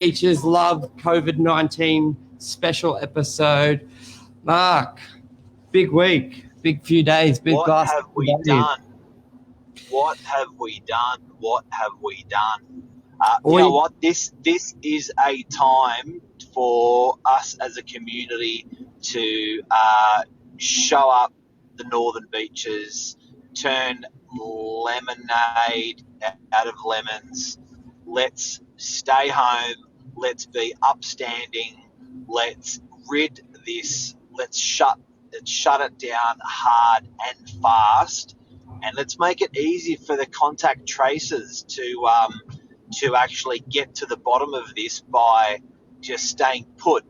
Beaches Love COVID-19 special episode. Mark, big week, big few days, big What last. have we done? What have we done? What have we done? You know what? This is a time for us as a community to show up the Northern Beaches, turn lemonade out of lemons. Let's stay home. Let's be upstanding. Let's rid this. Let's shut it down hard and fast, and let's make it easy for the contact tracers to actually get to the bottom of this by just staying put.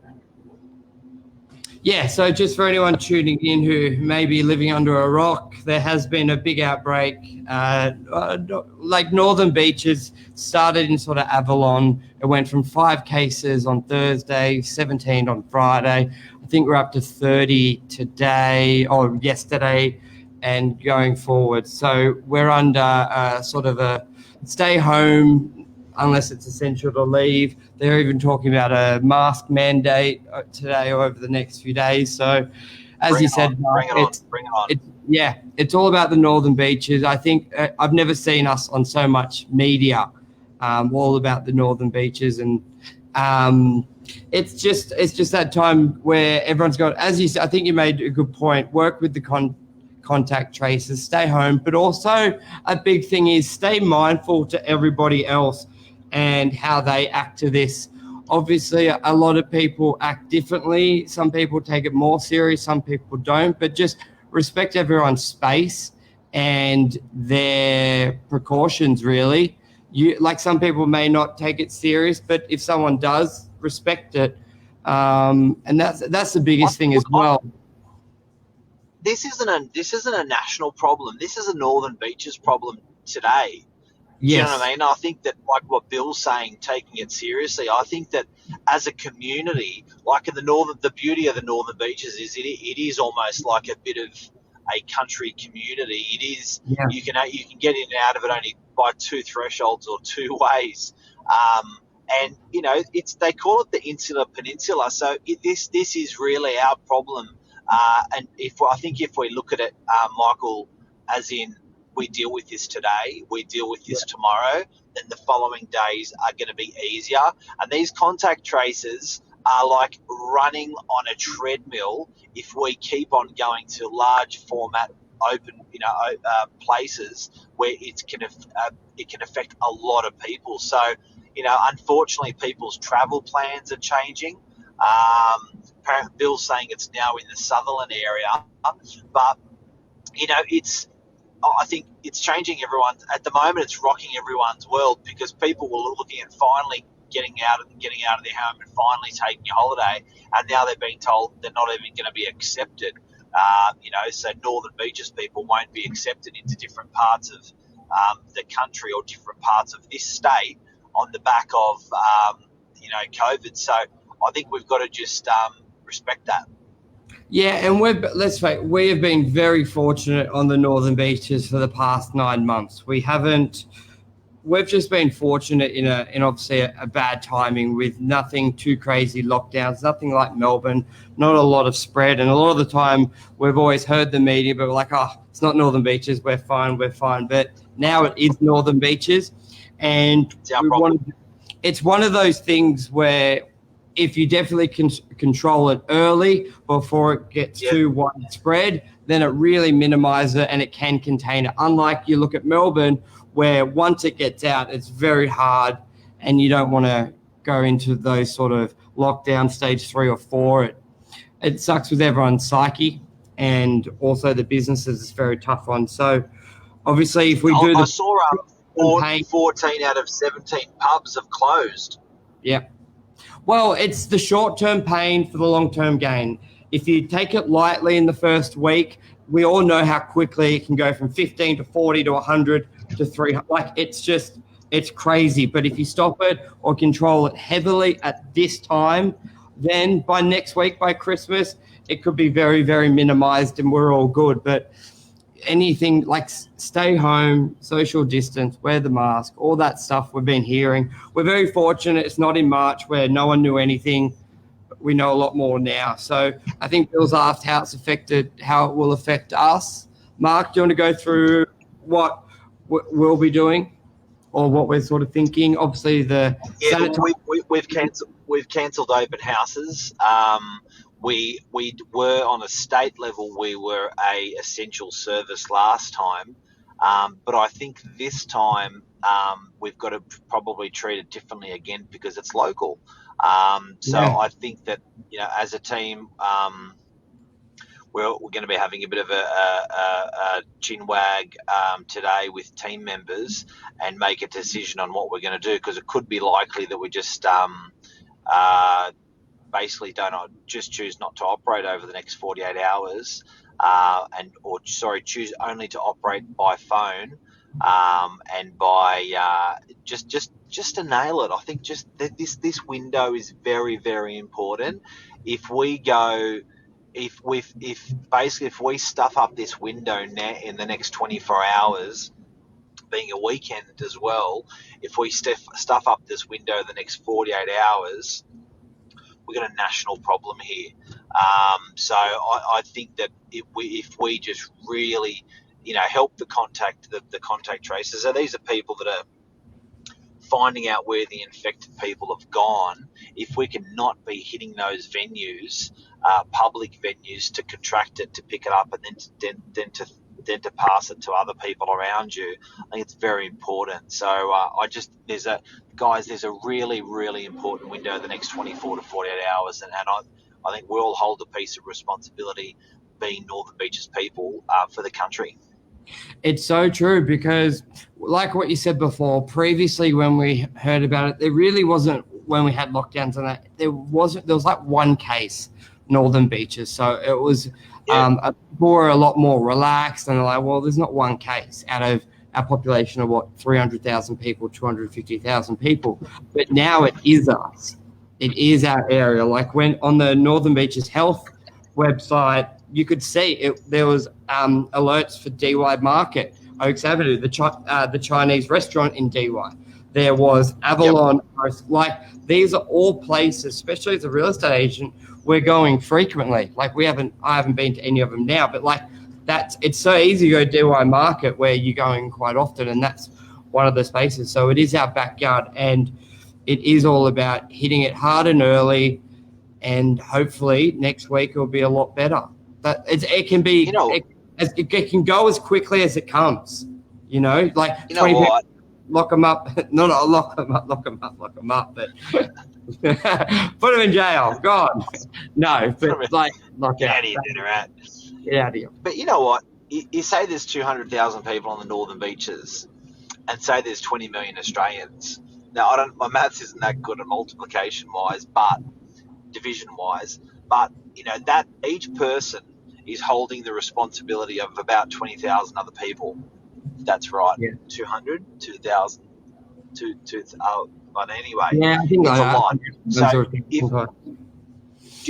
Yeah, so just for anyone tuning in who may be living under a rock, there has been a big outbreak. Like Northern Beaches started in sort of Avalon. It went from 5 cases on Thursday, 17 on Friday. I think we're up to 30 today or yesterday and going forward. So we're under sort of a stay home unless it's essential to leave. They're even talking about a mask mandate today or over the next few days. So, as you said, bring it on. It's all about the Northern Beaches. I think I've never seen us on so much media, all about the Northern Beaches, and it's just that time where everyone's got, as you said, I think you made a good point. Work with the contact tracers, stay home, but also a big thing is stay mindful to everybody else and how they act to this. Obviously, a lot of people act differently. Some people take it more serious, some people don't, but just respect everyone's space and their precautions, really. Like some people may not take it serious, but if someone does, respect it. And that's the biggest thing as well. This isn't a national problem. This is a Northern Beaches problem today. Yes. You know what I mean? I think that, like what Bill's saying, taking it seriously, I think that as a community, like in the beauty of the Northern Beaches is it is almost like a bit of a country community. It is, yeah. You can get in and out of it only by 2 thresholds or 2 ways. And you know, they call it the Insular Peninsula. So this is really our problem. And I think if we look at it, Michael, as in, we deal with this today, we deal with this tomorrow, then the following days are going to be easier. And these contact tracers are like running on a treadmill if we keep on going to large format open, places where it can affect a lot of people. So, unfortunately, people's travel plans are changing. Apparently, Bill's saying it's now in the Sutherland area, but I think it's changing everyone's. At the moment, it's rocking everyone's world because people were looking at finally getting out of their home and finally taking a holiday, and now they're being told they're not even going to be accepted. So Northern Beaches people won't be accepted into different parts of the country or different parts of this state on the back of COVID. So I think we've got to just respect that. Yeah, and let's face it, we have been very fortunate on the Northern Beaches for the past 9 months. We've just been fortunate in obviously a bad timing with nothing too crazy lockdowns, nothing like Melbourne, not a lot of spread. And a lot of the time we've always heard the media, but we're like, it's not Northern Beaches, we're fine. But now it is Northern Beaches. And it's one of those things where if you definitely can control it early before it gets too widespread, then it really minimizes it and it can contain it. Unlike you look at Melbourne, where once it gets out, it's very hard and you don't want to go into those sort of lockdown stage 3 or 4. It sucks with everyone's psyche and also the businesses. It's very tough on. So obviously if we do I saw 14 out of 17 pubs have closed. Yeah. Well, it's the short-term pain for the long-term gain. If you take it lightly in the first week, we all know how quickly it can go from 15 to 40 to 100 to 300. Like, it's crazy. But if you stop it or control it heavily at this time, then by next week, by Christmas, it could be very, very minimized and we're all good. But anything like stay home, social distance, wear the mask, all that stuff we've been hearing. We're very fortunate it's not in March where no one knew anything. We know a lot more now. So I think Bill's asked how it will affect us. Mark, do you want to go through what we'll be doing or what we're sort of thinking? Obviously, we've cancelled open houses. We were on a state level. We were a essential service last time, but I think this time we've got to probably treat it differently again because it's local. I think that as a team, we're going to be having a bit of a chin wag today with team members and make a decision on what we're going to do, because it could be likely that we just basically choose not to operate over the next 48 hours, choose only to operate by phone and by just to nail it. I think just that this window is very, very important. If we stuff up this window now in the next 24 hours, being a weekend as well, if we stuff up this window the next 48 hours, we've got a national problem here. So I think that if we just really, help the contact tracers. So these are people that are finding out where the infected people have gone. If we can not be hitting those venues, public venues, to contract it, to pick it up, and then to pass it to other people around you, I think it's very important. So there's a really, really important window the next 24 to 48 hours, and I think we all hold a piece of responsibility, being Northern Beaches people, for the country. It's so true, because like what you said before, previously when we heard about it, there really wasn't, when we had lockdowns and that, there was like one case, Northern Beaches. So it was, people were a lot more relaxed, and they're like, well, there's not one case out of our population of 300,000 people, 250,000 people. But now it is us. It is our area. Like when on the Northern Beaches Health website, you could see there was alerts for DY Market, Oaks Avenue, the Chinese restaurant in DY. There was Avalon. Yep. Like these are all places, especially as a real estate agent, we're going frequently. Like I haven't been to any of them now, but like it's so easy to go to DY Market where you're going quite often, and that's one of the spaces. So it is our backyard, and it is all about hitting it hard and early, and hopefully next week it'll be a lot better. But it can be, it can go as quickly as it comes, like 20 people, lock them up. No, lock them up, but put them in jail. God, no, but like, get out of here, get out of here. But you know what? You say there's 200,000 people on the Northern Beaches, and say there's 20 million Australians. Now, my maths isn't that good at multiplication-wise, but division-wise. But, that each person is holding the responsibility of about 20,000 other people. That's right. Yeah. 200, 2,000, but anyway, it's a lot. So do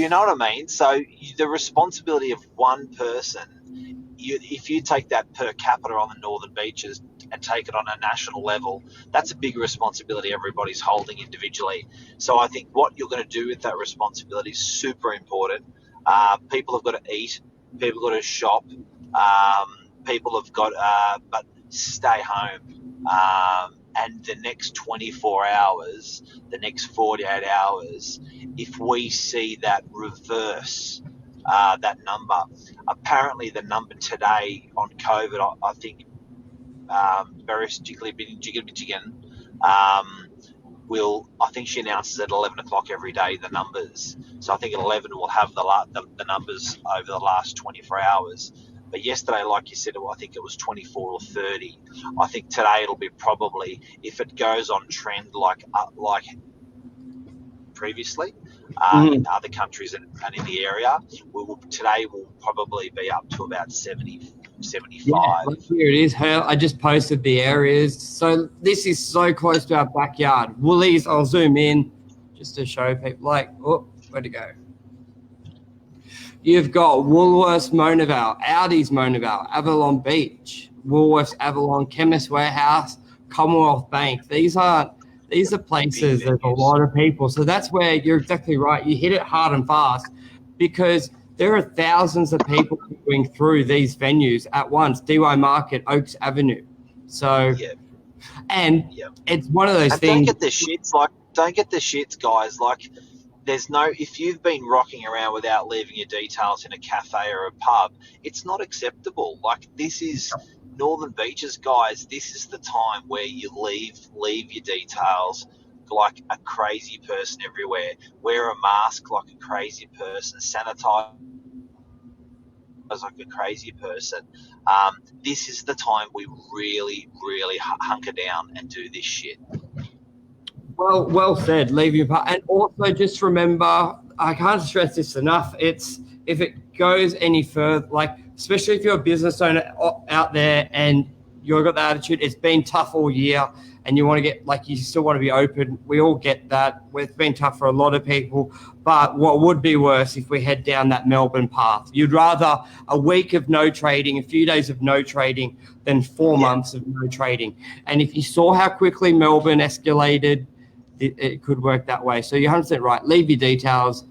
you know what I mean? So the responsibility of one person, if you take that per capita on the Northern Beaches and take it on a national level, that's a big responsibility everybody's holding individually. So I think what you're going to do with that responsibility is super important. People have got to eat, people have got to shop, people have got, but stay home. And the next 24 hours, the next 48 hours, if we see that reverse, that number, apparently the number today on COVID, I think, very particularly Jigan, I think she announces at 11 o'clock every day the numbers. So I think at 11 we'll have the numbers over the last 24 hours. But yesterday, like you said, I think it was 24 or 30. I think today it'll be probably, if it goes on trend like previously in other countries and in the area, today will probably be up to about 70, 75. Yeah, here it is. I just posted the areas. So this is so close to our backyard. Woolies, I'll zoom in just to show people. Where'd it go? You've got Woolworths Monaval, Audi's Monaval, Avalon Beach, Woolworths Avalon, Chemist Warehouse, Commonwealth Bank. These are places there's a lot of people. So that's where you're exactly right. You hit it hard and fast because there are thousands of people going through these venues at once. DY Market, Oaks Avenue. So, and it's one of those things. Don't get the shits, guys. Like, if you've been rocking around without leaving your details in a cafe or a pub, it's not acceptable. Like, this is Northern Beaches, guys. This is the time where you leave your details like a crazy person everywhere. Wear a mask like a crazy person. Sanitize like a crazy person. This is the time we really, really hunker down and do this shit. Well said. Leave your part, and also just remember, I can't stress this enough. It's if it goes any further, like especially if you're a business owner out there and you've got the attitude, it's been tough all year, and you want to get you still want to be open. We all get that. It's been tough for a lot of people, but what would be worse if we head down that Melbourne path? You'd rather a week of no trading, a few days of no trading, than 4 months of no trading. And if you saw how quickly Melbourne escalated, it could work that way. So you're 100% right. Leave your details.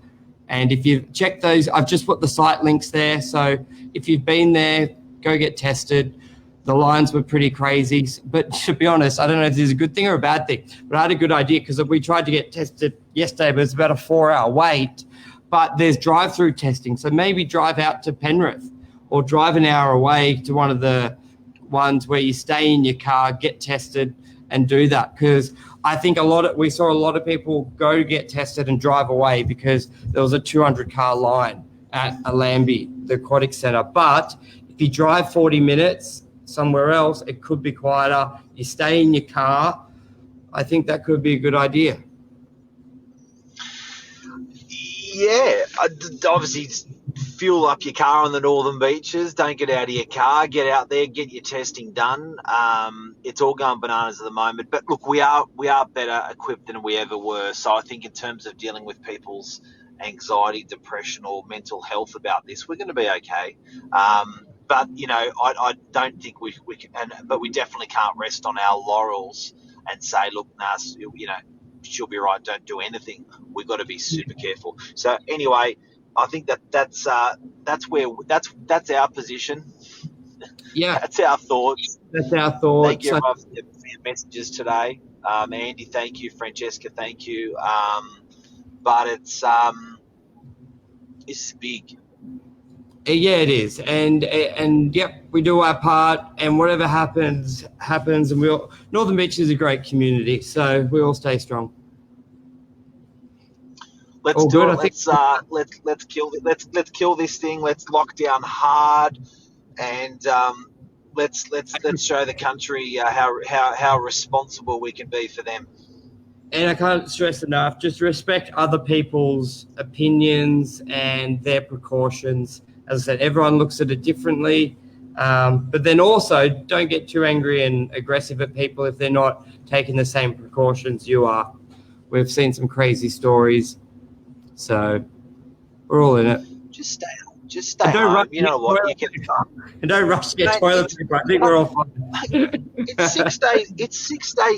And if you've checked those, I've just put the site links there. So if you've been there, go get tested. The lines were pretty crazy. But to be honest, I don't know if this is a good thing or a bad thing. But I had a good idea because we tried to get tested yesterday, but it's about a 4-hour wait. But there's drive-through testing. So maybe drive out to Penrith or drive an hour away to one of the ones where you stay in your car, get tested, and do that. Because I think we saw a lot of people go to get tested and drive away because there was a 200-car line at Allambie, the aquatic centre. But if you drive 40 minutes somewhere else, it could be quieter. You stay in your car. I think that could be a good idea. Yeah, obviously fuel up your car on the Northern Beaches. Don't get out of your car. Get out there, get your testing done. It's all going bananas at the moment. But look, we are better equipped than we ever were. So I think in terms of dealing with people's anxiety, depression, or mental health about this, we're going to be okay. But I don't think we can. But we definitely can't rest on our laurels and say, look, she'll be right. Don't do anything. We've got to be super careful. So anyway, I think that's our position. Yeah, that's our thoughts. Thank you everyone for your messages today. Andy, thank you. Francesca, thank you. But it's big. Yeah, it is, and yep, we do our part, and whatever happens, and Northern Beach is a great community, so we all stay strong. Let's do it. Let's kill this thing. Let's lock down hard, and let's show the country how responsible we can be for them. And I can't stress enough, just respect other people's opinions and their precautions. As I said, everyone looks at it differently, but then also don't get too angry and aggressive at people if they're not taking the same precautions you are. We've seen some crazy stories, so we're all in it. Just stay home. You know what? And don't rush to get toilet paper. I think we're all fine. It's 6 days.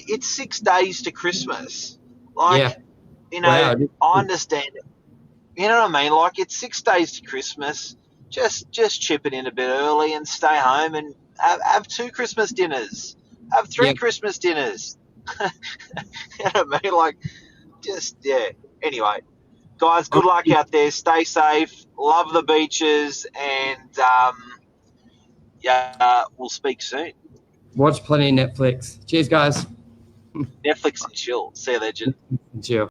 It's 6 days to Christmas. I understand it. You know what I mean? Like, it's 6 days to Christmas. Just chip it in a bit early and stay home and have 2 Christmas dinners. Have 3 Christmas dinners. You know what I mean? Like, Anyway, guys, good luck out there. Stay safe. Love the beaches. And, we'll speak soon. Watch plenty of Netflix. Cheers, guys. Netflix and chill. See you, legend. Chill.